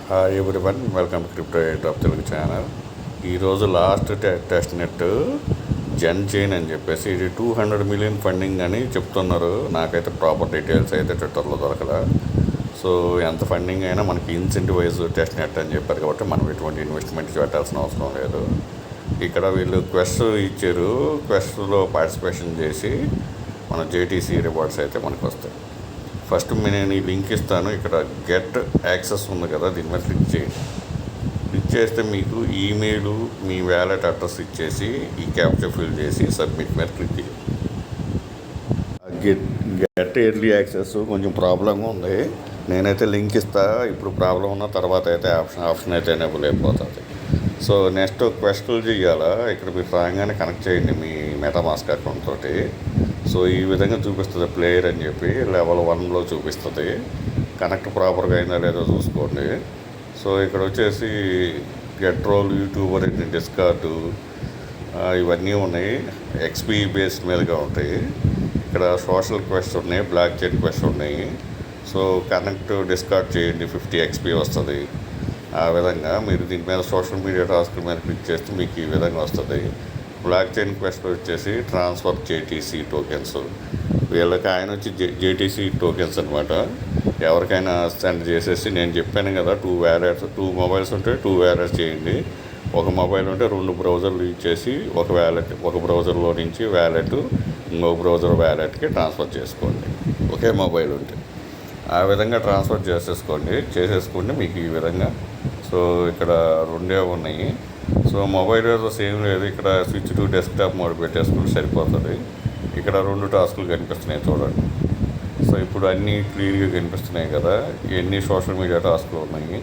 Hi everyone, welcome to crypto drop Telugu channel. ఈరోజు last test net జెన్ chain అని చెప్పేసి ఇది 200 మిలియన్ ఫండింగ్ అని చెప్తున్నారు. నాకైతే ప్రాపర్ డీటెయిల్స్ అయితే ట్విట్టర్లో దొరకదా. సో ఎంత ఫండింగ్ అయినా మనకి ఇన్సెంటివైజ్ టెస్ట్ నెట్ అని చెప్పారు కాబట్టి మనం ఎటువంటి ఇన్వెస్ట్మెంట్ పెట్టాల్సిన అవసరం లేదు. ఇక్కడ వీళ్ళు క్వెస్ట్ ఇచ్చారు. క్వెస్ట్లో పార్టిసిపేషన్ చేసి మన జేటీసీ రివార్డ్స్ అయితే మనకు వస్తాయి. ఫస్ట్ నేను ఈ లింక్ ఇస్తాను. ఇక్కడ గెట్ యాక్సెస్ ఉంది కదా, దీని మీద క్లిక్ చేయండి. క్లిక్ చేస్తే మీకు ఈమెయిల్, మీ వ్యాలెట్ అడ్రస్ ఇచ్చేసి ఈ క్యాప్చర్ ఫిల్ చేసి సబ్మిట్ మీద క్లిక్ చేయండి. గెట్ ఎర్లీ యాక్సెస్ కొంచెం ప్రాబ్లంగా ఉంది. నేనైతే లింక్ ఇస్తా. ఇప్పుడు ప్రాబ్లం ఉన్న తర్వాత అయితే ఆప్షన్ అయితే ఎనేబుల్ అయిపోతుంది. సో నెక్స్ట్ క్వెస్టులు చేయాలా. ఇక్కడ మీరు రాగానే కనెక్ట్ చేయండి మీ మెటామాస్క్ అకౌంట్ తోటి. సో ఈ విధంగా చూపిస్తుంది ప్లేయర్ అని చెప్పి లెవెల్ 1లో చూపిస్తుంది. కనెక్ట్ ప్రాపర్గా అయిందా లేదో చూసుకోండి. సో ఇక్కడ వచ్చేసి గెట్ రోల్, యూట్యూబర్, డిస్కార్డు ఇవన్నీ ఉన్నాయి. ఎక్స్పీ బేస్డ్ మీదుగా ఉంటాయి. ఇక్కడ సోషల్ క్వెస్ట్ ఉన్నాయి, బ్లాక్ చైన్ క్వెస్ట్ ఉన్నాయి. సో కనెక్ట్ డిస్కార్డ్ చేయండి, 50 XP వస్తుంది. ఆ విధంగా మీరు దీని మీద సోషల్ మీడియా టాస్క్ మీద క్లిక్ చేస్తే మీకు ఈ విధంగా వస్తుంది. బ్లాక్ చైన్ క్వెస్ట్ వచ్చేసి ట్రాన్స్ఫర్ జేటీసీ టోకెన్స్. వీళ్ళకి ఆయన వచ్చి జేటీసీ టోకెన్స్ అనమాట. ఎవరికైనా సెండ్ చేసేసి, నేను చెప్పాను కదా 2 మొబైల్స్ ఉంటే 2 వ్యాలెట్స్ చేయండి. ఒక మొబైల్ ఉంటే 2 బ్రౌజర్లు యూజ్ చేసి ఒక బ్రౌజర్లో నుంచి వ్యాలెట్ ఇంకో బ్రౌజర్ వ్యాలెట్కి ట్రాన్స్ఫర్ చేసుకోండి. ఒకే మొబైల్ ఉంటే ఆ విధంగా ట్రాన్స్ఫర్ చేసేసుకుంటే మీకు ఈ విధంగా. సో ఇక్కడ 2 ఉన్నాయి. సో మొబైల్ ఏదో సేమ్ లేదు. ఇక్కడ స్విచ్ టు డెస్క్టాప్ మోడ్ పెట్టేసుకుంటే సరిపోతుంది. ఇక్కడ 2 టాస్కులు కనిపిస్తున్నాయి చూడండి. సో ఇప్పుడు అన్నీ క్లియర్గా కనిపిస్తున్నాయి కదా. ఎన్ని సోషల్ మీడియా టాస్కులు ఉన్నాయి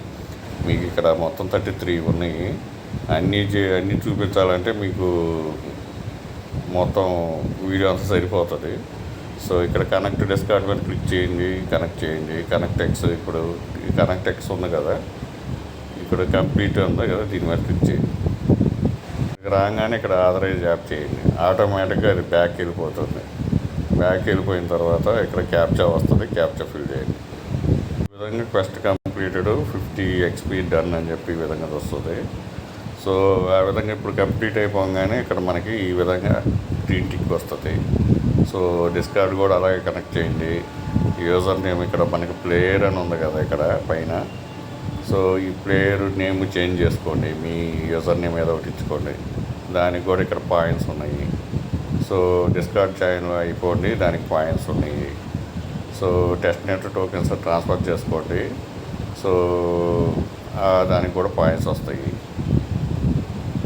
మీకు ఇక్కడ మొత్తం 33 ఉన్నాయి. అన్నీ చూపించాలంటే మీకు మొత్తం వీడియో అంతా సరిపోతుంది. సో ఇక్కడ కనెక్ట్ డిస్కార్డ్ మీద క్లిక్ చేయండి, కనెక్ట్ ఎక్స్. ఇప్పుడు కనెక్ట్ ఎక్స్ ఉంది కదా, ఇక్కడ కంప్లీట్ ఉంది కదా, దీని మీద క్లిక్ చేయండి. రాగానే ఇక్కడ ఆథరైజ్ యాప్ చేయండి. ఆటోమేటిక్గా అది బ్యాక్ వెళ్ళిపోతుంది. బ్యాక్ వెళ్ళిపోయిన తర్వాత ఇక్కడ క్యాప్చా వస్తుంది, క్యాప్చా ఫిల్ చేయండి. ఈ విధంగా క్వెస్ట్ కంప్లీటెడ్, 50 XP డన్ అని చెప్పి ఈ విధంగా వస్తుంది. సో ఆ విధంగా ఇప్పుడు కంప్లీట్ అయిపోగానే ఇక్కడ మనకి ఈ విధంగా గ్రీన్ టిక్ వస్తుంది. సో డిస్కార్డ్ కూడా అలాగే కనెక్ట్ చేయండి. యూజర్ నేమ్ ఇక్కడ మనకి ప్లేయర్ అని ఉంది కదా ఇక్కడ పైన. సో ఈ ప్లేయర్ నేమ్ చేంజ్ చేసుకోండి, మీ యూజర్ నేమ్ ఏదో ఒకటి ఇచ్చుకోండి. దానికి కూడా ఇక్కడ పాయింట్స్ ఉన్నాయి. సో డిస్కార్డ్ జాయిన్ అయిపోండి, దానికి పాయింట్స్ ఉన్నాయి. So test net tokens transfer చేసుకోండి. సో దానికి కూడా పాయింట్స్ వస్తాయి.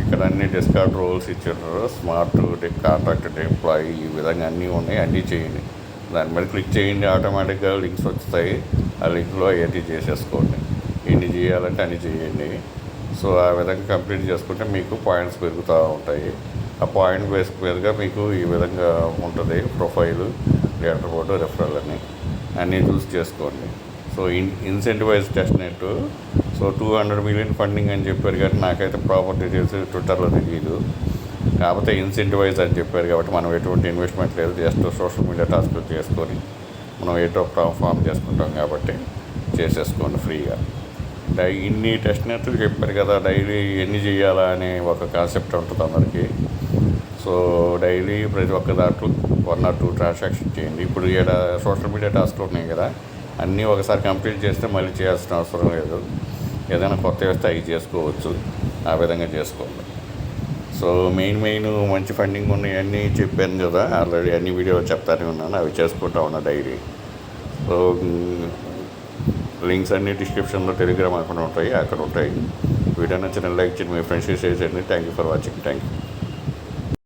ఇక్కడ అన్ని డిస్కార్డ్ రోల్స్ ఇచ్చారు. స్మార్ట్ కాంట్రాక్టెడ్ ఎంప్లాయీ, ఈ విధంగా అన్నీ ఉన్నాయి. అన్నీ చేయండి. దాని మీద క్లిక్ చేయండి, ఆటోమేటిక్గా లింక్స్ వస్తాయి. ఆ లింక్లో ఏది చేసేసుకోండి. ఎన్ని చేయాలంటే అన్ని చేయండి. సో ఆ విధంగా కంప్లీట్ చేసుకుంటే మీకు పాయింట్స్ పెరుగుతూ ఉంటాయి. ఆ పాయింట్ బేస్ మీదుగా మీకు ఈ విధంగా ఉంటుంది ప్రొఫైలు, లీడర్ బోర్డు, రెఫరల్ అన్నీ చూస్ చేసుకోండి. So incentivise test net. So 200 million funding అని చెప్పారు కానీ నాకైతే ప్రాపర్ డీటెయిల్స్ ట్విట్టర్లో తెలియదు. కాకపోతే ఇన్సెంటివైజ్ అని చెప్పారు కాబట్టి మనం ఎటువంటి ఇన్వెస్ట్మెంట్ లేదు. జస్ట్ సోషల్ మీడియా టాస్క్లు చేసుకొని మనం ఏదో ఫామ్ చేసుకుంటాం కాబట్టి చేసేసుకోండి ఫ్రీగా. ఇన్ని టెస్ట్ నెట్లు చెప్పారు కదా, డైలీ ఎన్ని చేయాలా అనే ఒక కాన్సెప్ట్ ఉంటుంది అందరికీ. సో డైలీ ప్రతి ఒక్క దాంట్లో 1 or 2 ట్రాన్సాక్షన్ చేయండి. ఇప్పుడు ఇక్కడ సోషల్ మీడియా టాస్క్లు ఉన్నాయి కదా, అన్నీ ఒకసారి కంప్లీట్ చేస్తే మళ్ళీ చేయాల్సిన అవసరం లేదు. ఏదైనా కొత్త వేస్తే అవి చేసుకోవచ్చు. ఆ విధంగా చేసుకోండి. సో మెయిన్ మంచి ఫండింగ్ ఉన్నాయి అన్నీ చెప్పాను కదా ఆల్రెడీ. అన్ని వీడియోలు చెప్తానే ఉన్నాను, అవి చేసుకుంటా ఉన్నా డైలీ. సో లింక్స్ అన్నీ డిస్క్రిప్షన్లో, టెలిగ్రామ్ అకౌంట్ ఉంటాయి, అక్కడ ఉంటాయి. వీడియో నచ్చిన లైక్ చేయండి, మీ ఫ్రెండ్స్కి షేర్ చేయండి. Thank you for watching. Thank you.